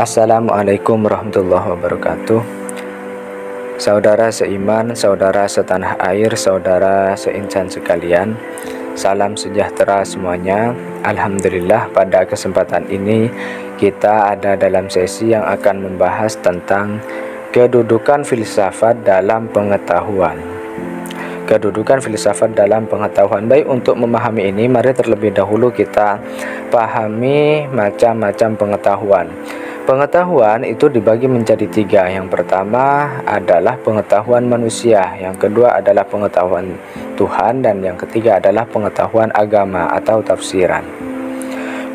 Assalamualaikum warahmatullahi wabarakatuh. Saudara seiman, saudara setanah air, saudara seinsan sekalian, salam sejahtera semuanya. Alhamdulillah, pada kesempatan ini kita ada dalam sesi yang akan membahas tentang kedudukan filsafat dalam pengetahuan. Kedudukan filsafat dalam pengetahuan. Baik, untuk memahami ini, mari terlebih dahulu kita pahami macam-macam pengetahuan. Pengetahuan itu dibagi menjadi tiga. Yang pertama adalah pengetahuan manusia, yang kedua adalah pengetahuan Tuhan, dan yang ketiga adalah pengetahuan agama atau tafsiran.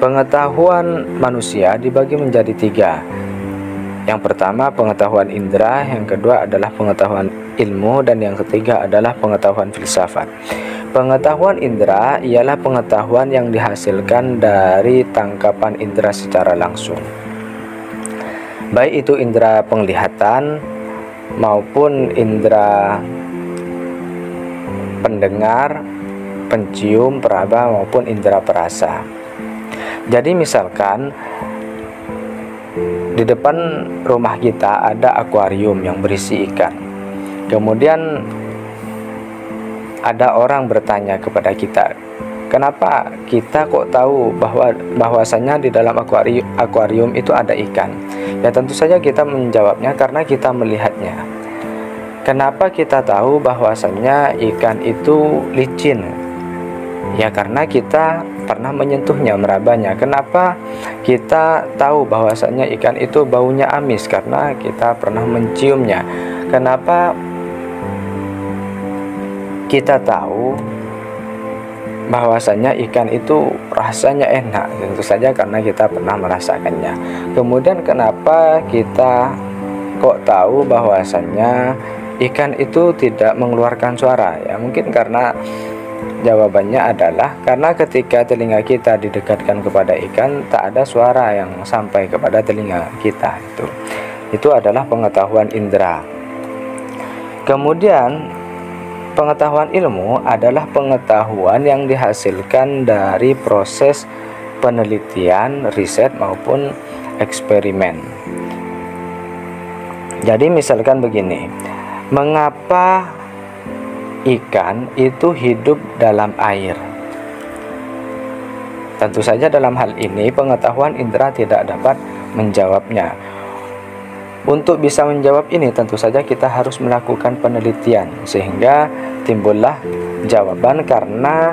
Pengetahuan manusia dibagi menjadi tiga. Yang pertama pengetahuan indera, yang kedua adalah pengetahuan ilmu, dan yang ketiga adalah pengetahuan filsafat. Pengetahuan indera ialah pengetahuan yang dihasilkan dari tangkapan indera secara langsung, baik itu indera penglihatan maupun indera pendengar, pencium, peraba maupun indera perasa. Jadi misalkan di depan rumah kita ada akuarium yang berisi ikan. Kemudian ada orang bertanya kepada kita, kenapa kita kok tahu bahwasanya di dalam akuarium itu ada ikan? Ya tentu saja kita menjawabnya karena kita melihatnya. Kenapa kita tahu bahwasanya ikan itu licin? Ya karena kita pernah menyentuhnya, merabanya. Kenapa kita tahu bahwasanya ikan itu baunya amis? Karena kita pernah menciumnya. Kenapa kita tahu bahwasanya ikan itu rasanya enak? Tentu saja karena kita pernah merasakannya. Kemudian kenapa kita kok tahu bahwasanya ikan itu tidak mengeluarkan suara? Ya mungkin karena jawabannya adalah karena ketika telinga kita didekatkan kepada ikan, tak ada suara yang sampai kepada telinga kita. Itu adalah pengetahuan indera. Kemudian pengetahuan ilmu adalah pengetahuan yang dihasilkan dari proses penelitian, riset maupun eksperimen. Jadi misalkan begini, mengapa ikan itu hidup dalam air? Tentu saja dalam hal ini pengetahuan indera tidak dapat menjawabnya. Untuk bisa menjawab ini tentu saja kita harus melakukan penelitian, sehingga timbullah jawaban karena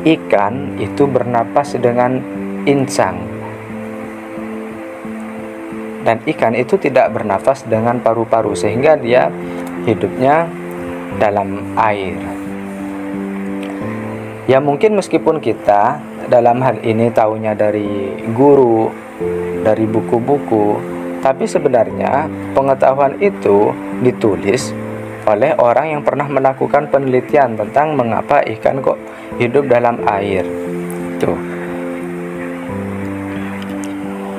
ikan itu bernapas dengan insang, dan ikan itu tidak bernafas dengan paru-paru, sehingga dia hidupnya dalam air. Ya mungkin meskipun kita dalam hal ini tahunya dari guru, dari buku-buku, tapi sebenarnya pengetahuan itu ditulis oleh orang yang pernah melakukan penelitian tentang mengapa ikan kok hidup dalam air.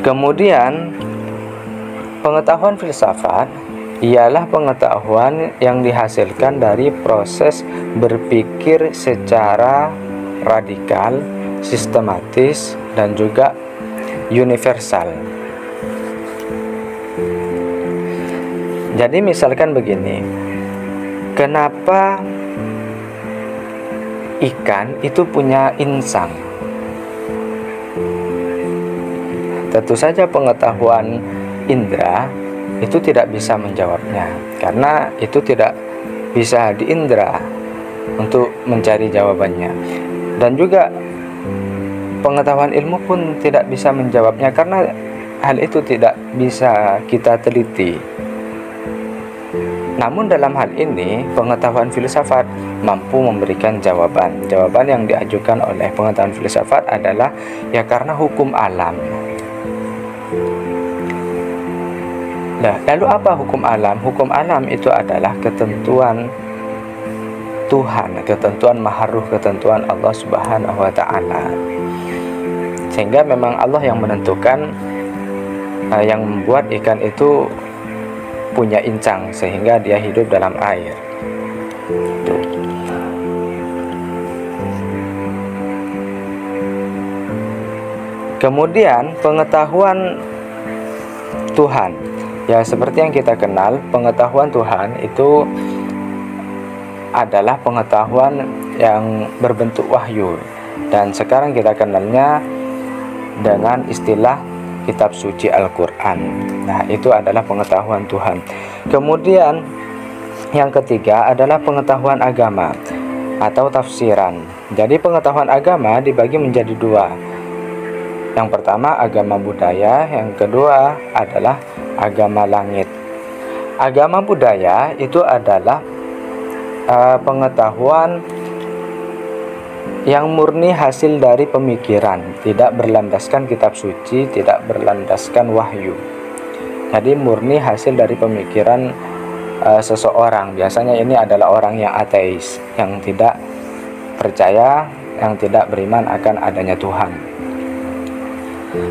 Kemudian pengetahuan filsafat ialah pengetahuan yang dihasilkan dari proses berpikir secara radikal, sistematis, dan juga universal. Jadi misalkan begini, kenapa ikan itu punya insang? Tentu saja pengetahuan indera itu tidak bisa menjawabnya, karena itu tidak bisa diindra untuk mencari jawabannya. Dan juga pengetahuan ilmu pun tidak bisa menjawabnya, karena hal itu tidak bisa kita teliti. Namun dalam hal ini pengetahuan filsafat mampu memberikan jawaban. Jawaban yang diajukan oleh pengetahuan filsafat adalah ya karena hukum alam. Nah, lalu apa hukum alam? Hukum alam itu adalah ketentuan Tuhan, ketentuan mahruh, ketentuan Allah Subhanahu wa Ta'ala. Sehingga memang Allah yang menentukan, yang membuat ikan itu punya insang sehingga dia hidup dalam air. Kemudian pengetahuan Tuhan. Ya, seperti yang kita kenal, pengetahuan Tuhan itu adalah pengetahuan yang berbentuk wahyu, dan sekarang kita kenalnya dengan istilah kitab suci Al-Quran. Nah, itu adalah pengetahuan Tuhan. Kemudian yang ketiga adalah pengetahuan agama atau tafsiran. Jadi pengetahuan agama dibagi menjadi dua. Yang pertama agama budaya, yang kedua adalah agama langit. Agama budaya itu adalah pengetahuan yang murni hasil dari pemikiran, tidak berlandaskan kitab suci, tidak berlandaskan wahyu. Jadi murni hasil dari pemikiran seseorang. Biasanya ini adalah orang yang ateis, yang tidak percaya, yang tidak beriman akan adanya Tuhan.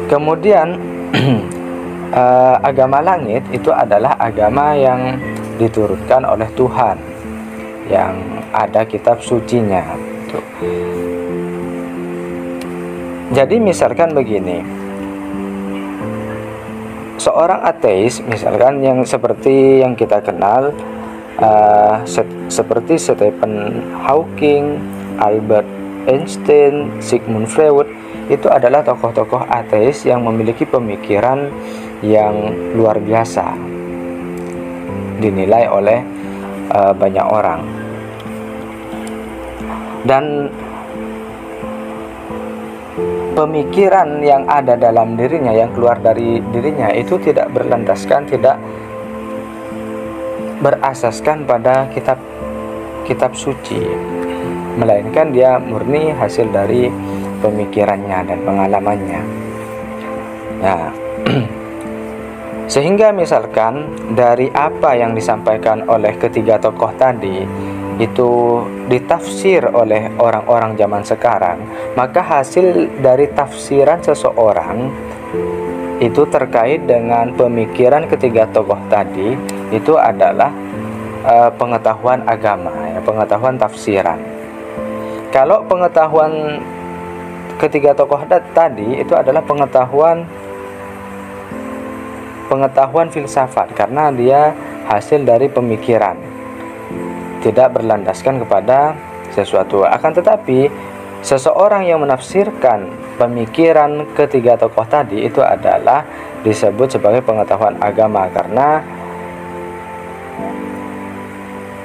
Kemudian agama langit itu adalah agama yang diturunkan oleh Tuhan, yang ada kitab sucinya. Jadi misalkan begini, seorang ateis misalkan yang seperti yang kita kenal, seperti Stephen Hawking, Albert Einstein, Sigmund Freud, itu adalah tokoh-tokoh ateis yang memiliki pemikiran yang luar biasa, dinilai oleh banyak orang. Dan pemikiran yang ada dalam dirinya, yang keluar dari dirinya itu tidak berlandaskan, tidak berasaskan pada kitab suci, melainkan dia murni hasil dari pemikirannya dan pengalamannya. Nah, sehingga misalkan dari apa yang disampaikan oleh ketiga tokoh tadi itu ditafsir oleh orang-orang zaman sekarang, maka hasil dari tafsiran seseorang itu terkait dengan pemikiran ketiga tokoh tadi itu adalah pengetahuan agama, ya, pengetahuan tafsiran. Kalau pengetahuan ketiga tokoh tadi itu adalah pengetahuan filsafat, karena dia hasil dari pemikiran, tidak berlandaskan kepada sesuatu. Akan tetapi seseorang yang menafsirkan pemikiran ketiga tokoh tadi itu adalah disebut sebagai pengetahuan agama, karena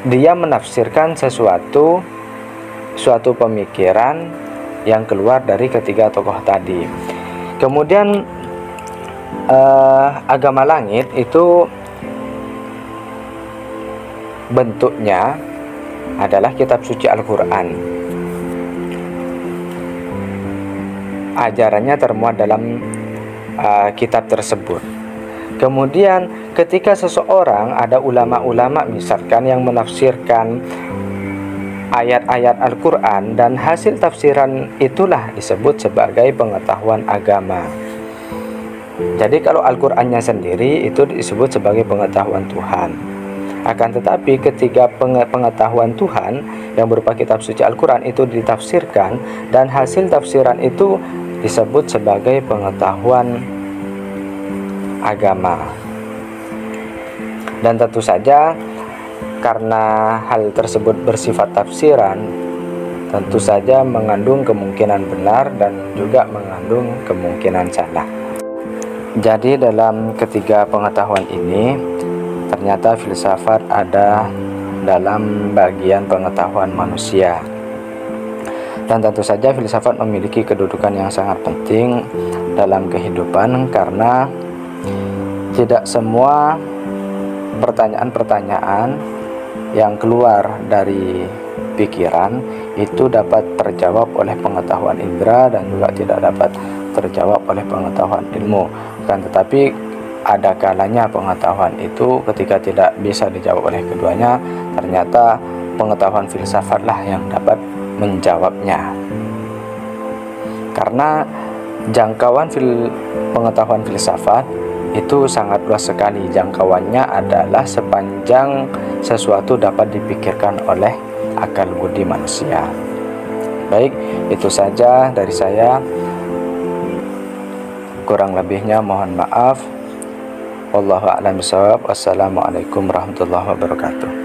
dia menafsirkan suatu pemikiran yang keluar dari ketiga tokoh tadi. Kemudian agama langit itu bentuknya adalah kitab suci Al-Quran. Ajarannya termuat dalam kitab tersebut. Kemudian ketika seseorang, ada ulama-ulama misalkan yang menafsirkan ayat-ayat Al-Quran, dan hasil tafsiran itulah disebut sebagai pengetahuan agama. Jadi kalau Al-Qurannya sendiri itu disebut sebagai pengetahuan Tuhan. Akan tetapi ketika pengetahuan Tuhan yang berupa kitab suci Al-Quran itu ditafsirkan, dan hasil tafsiran itu disebut sebagai pengetahuan agama. Dan tentu saja karena hal tersebut bersifat tafsiran, tentu saja mengandung kemungkinan benar dan juga mengandung kemungkinan salah. Jadi dalam ketiga pengetahuan ini, ternyata filsafat ada dalam bagian pengetahuan manusia. Dan tentu saja filsafat memiliki kedudukan yang sangat penting dalam kehidupan, karena tidak semua pertanyaan-pertanyaan yang keluar dari pikiran itu dapat terjawab oleh pengetahuan indera, dan juga tidak dapat terjawab oleh pengetahuan ilmu. Kan tetapi ada kalanya pengetahuan itu ketika tidak bisa dijawab oleh keduanya, ternyata pengetahuan filsafatlah yang dapat menjawabnya. Karena jangkauan pengetahuan filsafat itu sangat luas sekali. Jangkauannya adalah sepanjang sesuatu dapat dipikirkan oleh akal budi manusia. Baik, itu saja dari saya. Kurang lebihnya mohon maaf. Wallahu a'lam bishawab. Wassalamualaikum warahmatullahi wabarakatuh.